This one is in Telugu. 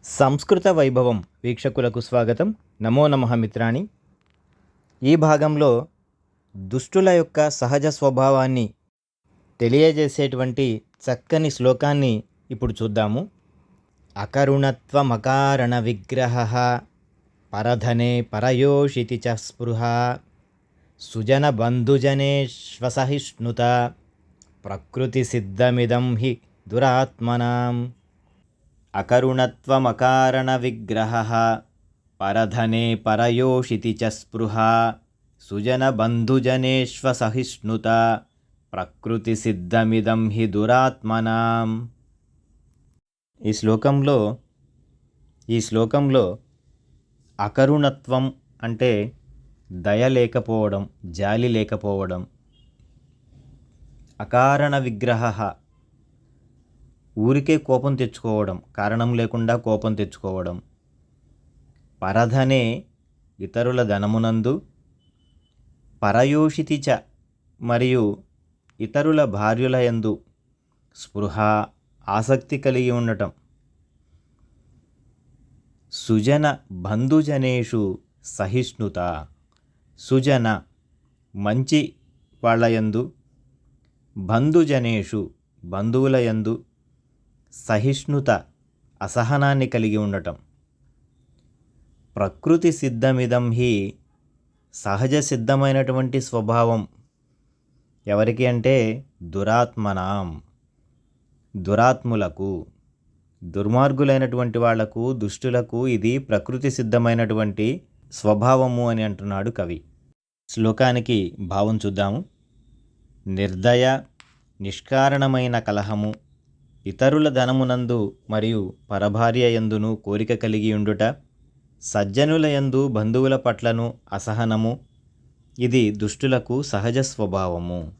సంస్కృత వైభవం వీక్షకులకు స్వాగతం. నమో నమః మిత్రాణి. ఈ భాగంలో దుష్టుల యొక్క సహజ స్వభావాన్ని తెలియజేసేటువంటి చక్కని శ్లోకాన్ని ఇప్పుడు చూద్దాము. అకరుణత్వమకారణ విగ్రహ పరధనే పరయోషితి చ స్పృహ సుజన బంధుజనేష్వసహిష్ణుత ప్రకృతి సిద్ధమిదం హి దురాత్మనాం. అకరుణత్వమకారణ విగ్రహ పరధనే పరయోషితి చ స్పృహ సుజన బంధుజనేష్వసహిష్ణుత ప్రకృతి సిద్ధమిదం హి దురాత్మనాం. ఈ శ్లోకంలో అకరుణత్వం అంటే దయ లేకపోవడం, జాలి లేకపోవడం. అకారణ విగ్రహ ఊరికే కోపం తెచ్చుకోవడం, కారణం లేకుండా కోపం తెచ్చుకోవడం. పరధనే ఇతరుల ధనమునందు, పరయోషితి చ మరియు ఇతరుల భార్యల యందు స్పృహ ఆసక్తి కలిగి ఉండటం. సుజన బంధుజనేషు సహిష్ణుత సుజన మంచి వాళ్ళ యందు, బంధుజనేషు బంధువుల యందు సహిష్ణుత అసహనాన్ని కలిగి ఉండటం. ప్రకృతి సిద్ధమిదం హి సహజ సిద్ధమైనటువంటి స్వభావం ఎవరికి అంటే దురాత్మనాం దురాత్ములకు, దుర్మార్గులైనటువంటి వాళ్లకు, దుష్టులకు ఇది ప్రకృతి సిద్ధమైనటువంటి స్వభావము అని అంటున్నాడు కవి. శ్లోకానికి భావం చూద్దాము. నిర్దయ, నిష్కారణమైన కలహము, ఇతరుల ధనమునందు మరియు పరభార్య యందును కోరిక కలిగి ఉండుట, సజ్జనుల యందు బంధువుల పట్లను అసహనము, ఇది దుష్టులకు సహజ స్వభావము.